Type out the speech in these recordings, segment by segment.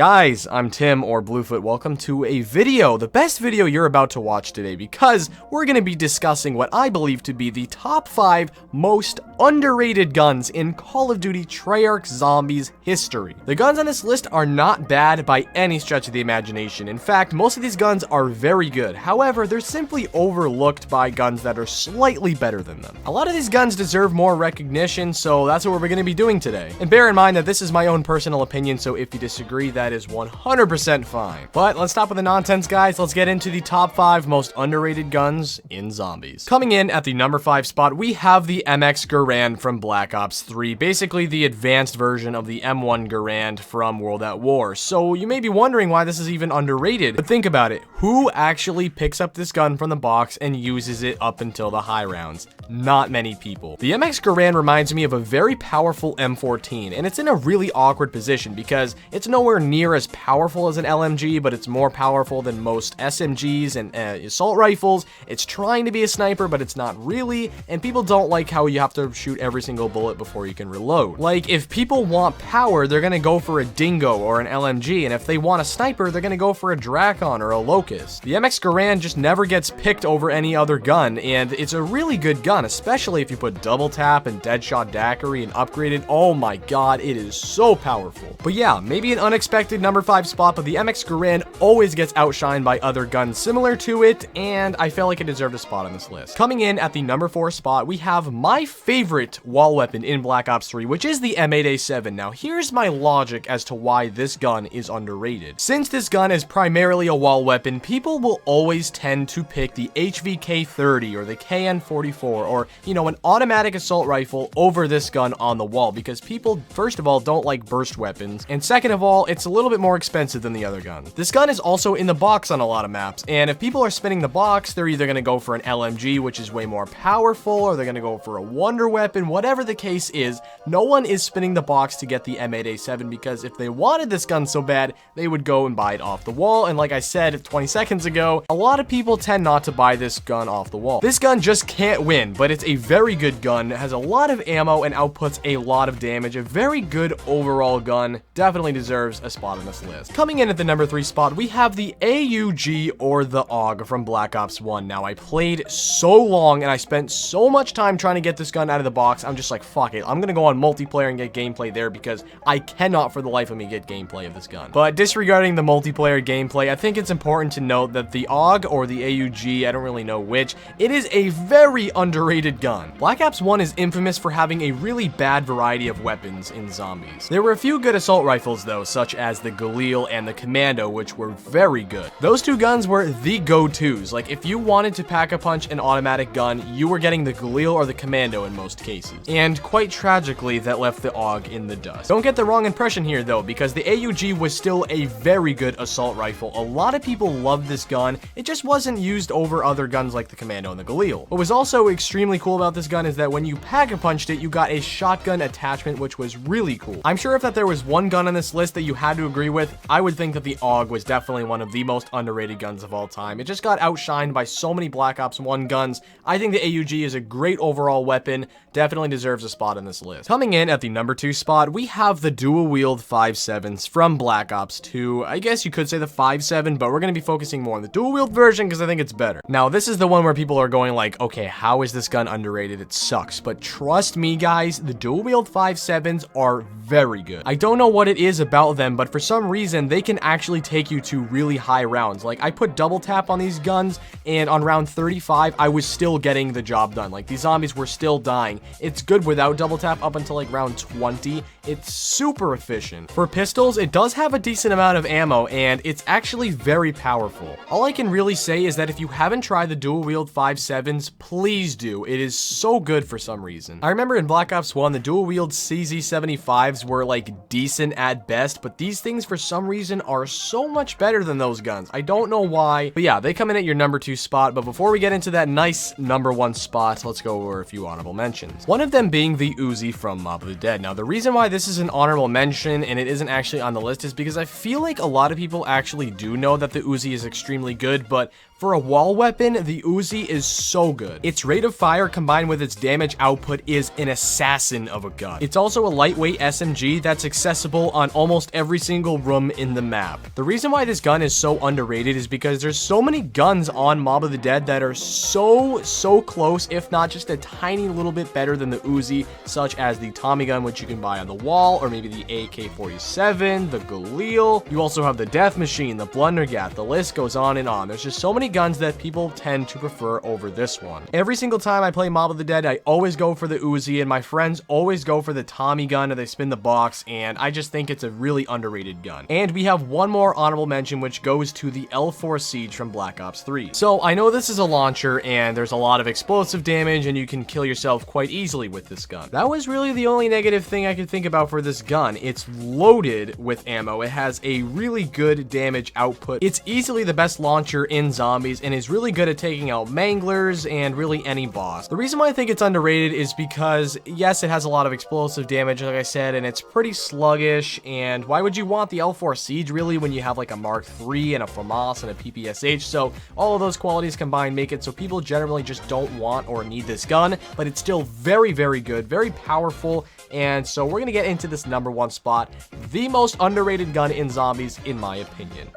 Guys, I'm Tim, or Bluefoot. Welcome to a video, the best video you're about to watch today, because we're going to be discussing what I believe to be the top 5 most underrated guns in Call of Duty Treyarch Zombies history. The guns on this list are not bad by any stretch of the imagination. In fact, most of these guns are very good. However, they're simply overlooked by guns that are slightly better than them. A lot of these guns deserve more recognition, so that's what we're going to be doing today. And bear in mind that this is my own personal opinion, so if you disagree, that is 100% fine. But let's stop with the nonsense, guys. Let's get into the top 5 most underrated guns in zombies. Coming in at the number 5 spot, we have the MX Garand from Black Ops 3, basically the advanced version of the M1 Garand from World at War. So you may be wondering why this is even underrated, but think about it. Who actually picks up this gun from the box and uses it up until the high rounds? Not many people. The MX Garand reminds me of a very powerful M14, and it's in a really awkward position because it's nowhere near as powerful as an LMG, but it's more powerful than most SMGs and assault rifles. It's trying to be a sniper, but it's not really, and people don't like how you have to shoot every single bullet before you can reload. Like, if people want power, they're gonna go for a Dingo or an LMG, and if they want a sniper, they're gonna go for a Drakon or a Locust. The MX Garand just never gets picked over any other gun, and it's a really good gun, especially if you put double tap and deadshot daiquiri and upgrade it. Oh my god, it is so powerful. But yeah, maybe an unexpected number 5 spot, but the MX Garand always gets outshined by other guns similar to it, and I felt like it deserved a spot on this list. Coming in at the number 4 spot, we have my favorite wall weapon in Black Ops 3, which is the M8A7. Now, here's my logic as to why this gun is underrated. Since this gun is primarily a wall weapon, people will always tend to pick the HVK-30 or the KN-44 or, you know, an automatic assault rifle over this gun on the wall because people, first of all, don't like burst weapons, and second of all, it's a little bit more expensive than the other guns. This gun is also in the box on a lot of maps, and if people are spinning the box, they're either going to go for an LMG, which is way more powerful, or they're going to go for a wonder weapon. Whatever the case is, no one is spinning the box to get the M8A7 because if they wanted this gun so bad, they would go and buy it off the wall, and like I said 20 seconds ago, a lot of people tend not to buy this gun off the wall. This gun just can't win, but it's a very good gun, has a lot of ammo, and outputs a lot of damage. A very good overall gun, definitely deserves a spot on this list. Coming in at the number 3 spot, we have the AUG or the AUG from Black Ops 1. Now, I played so long and I spent so much time trying to get this gun out of the box, I'm just like, fuck it, I'm gonna go on multiplayer and get gameplay there because I cannot for the life of me get gameplay of this gun. But disregarding the multiplayer gameplay, I think it's important to note that the AUG or the AUG, I don't really know which, it is a very underrated gun. Black Ops 1 is infamous for having a really bad variety of weapons in zombies. There were a few good assault rifles though, such as the Galil and the Commando, which were very good. Those two guns were the go-tos. Like, if you wanted to pack-a-punch an automatic gun, you were getting the Galil or the Commando in most cases. And quite tragically, that left the AUG in the dust. Don't get the wrong impression here though, because the AUG was still a very good assault rifle. A lot of people loved this gun. It just wasn't used over other guns like the Commando and the Galil. What was also extremely cool about this gun is that when you pack-a-punched it, you got a shotgun attachment, which was really cool. I'm sure if that there was one gun on this list that you had to agree with, I would think that the AUG was definitely one of the most underrated guns of all time. It just got outshined by so many Black Ops 1 guns. I think the AUG is a great overall weapon, definitely deserves a spot on this list. Coming in at the number 2 spot, we have the dual wield 5.7s from Black Ops 2. I guess you could say the 5.7, but we're going to be focusing more on the dual wield version because I think it's better. Now, this is the one where people are going like, okay, how is this gun underrated? It sucks. But trust me, guys, the dual wield 5.7s are very good. I don't know what it is about them, but for some reason, they can actually take you to really high rounds. Like, I put double tap on these guns, and on round 35, I was still getting the job done. Like, these zombies were still dying. It's good without double tap up until like round 20. It's super efficient. For pistols, it does have a decent amount of ammo, and it's actually very powerful. All I can really say is that if you haven't tried the dual wield 5.7s, please do. It is so good for some reason. I remember in Black Ops 1, the dual wield CZ75s were like decent at best, but these things for some reason are so much better than those guns. I don't know why, but yeah, they come in at your number 2 spot. But before we get into that nice number 1 spot, let's go over a few honorable mentions. One of them being the Uzi from Mob of the Dead. Now, the reason why this is an honorable mention and it isn't actually on the list is because I feel like a lot of people actually do know that the Uzi is extremely good, but for a wall weapon, the Uzi is so good. Its rate of fire combined with its damage output is an assassin of a gun. It's also a lightweight SMG that's accessible on almost every single room in the map. The reason why this gun is so underrated is because there's so many guns on Mob of the Dead that are so close, if not just a tiny little bit better than the Uzi, such as the Tommy gun, which you can buy on the wall, or maybe the AK-47, the Galil. You also have the Death Machine, the Blundergat, the list goes on and on. There's just so many guns that people tend to prefer over this one. Every single time I play Mob of the Dead, I always go for the Uzi, and my friends always go for the Tommy gun, or they spin the box, and I just think it's a really underrated gun. And we have one more honorable mention, which goes to the L4 Siege from Black Ops 3. So I know this is a launcher, and there's a lot of explosive damage, and you can kill yourself quite easily with this gun. That was really the only negative thing I could think about for this gun. It's loaded with ammo. It has a really good damage output. It's easily the best launcher in zombies, and is really good at taking out manglers and really any boss. The reason why I think it's underrated is because, yes, it has a lot of explosive damage, like I said, and it's pretty sluggish, and why would you want the L4 Siege really when you have like a Mark III and a FAMAS and a PPSH? So all of those qualities combined make it so people generally just don't want or need this gun, but it's still very good, very powerful, and so we're gonna get into this number one spot, the most underrated gun in zombies, in my opinion.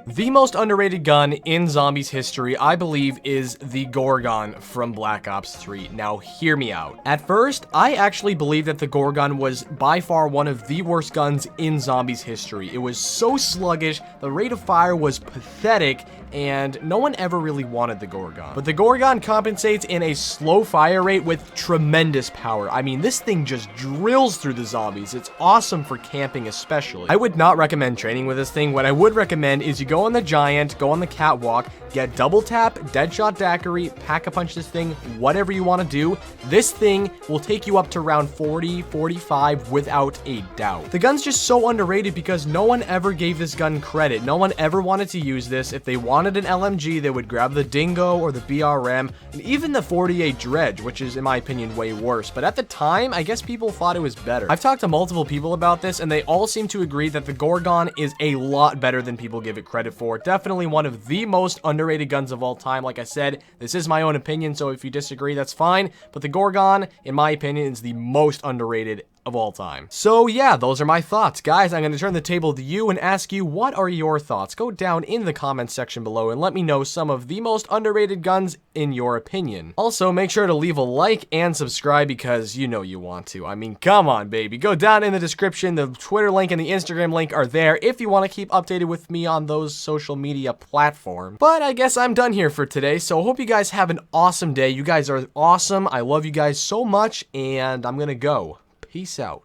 The most underrated gun in zombies history, I believe, is the Gorgon from Black Ops 3. Now, hear me out. At first, I actually believed that the Gorgon was by far one of the worst guns in zombies history. It was so sluggish, the rate of fire was pathetic, and no one ever really wanted the Gorgon. But the Gorgon compensates in a slow fire rate with tremendous power. I mean, this thing just drills through the zombies. It's awesome for camping especially. I would not recommend training with this thing. What I would recommend is you go on the Giant, go on the catwalk, get double tap, deadshot daiquiri, pack-a-punch this thing, whatever you want to do. This thing will take you up to round 40, 45 without a doubt. The gun's just so underrated because no one ever gave this gun credit. No one ever wanted to use this. If they wanted an LMG, they would grab the Dingo or the BRM, and even the 48 Dredge, which is, in my opinion, way worse. But at the time, I guess people thought it was better. I've talked to multiple people about this, and they all seem to agree that the Gorgon is a lot better than people give it credit for. Definitely one of the most underrated guns of all time. Like I said, this is my own opinion, so if you disagree, that's fine. But the Gorgon, in my opinion, is the most underrated of all time. So yeah, those are my thoughts. Guys, I'm going to turn the table to you and ask you, what are your thoughts? Go down in the comments section below and let me know some of the most underrated guns in your opinion. Also, make sure to leave a like and subscribe because you know you want to. I mean, come on, baby. Go down in the description. The Twitter link and the Instagram link are there if you want to keep updated with me on those social media platforms. But I guess I'm done here for today, so I hope you guys have an awesome day. You guys are awesome. I love you guys so much, and I'm gonna go. Peace out.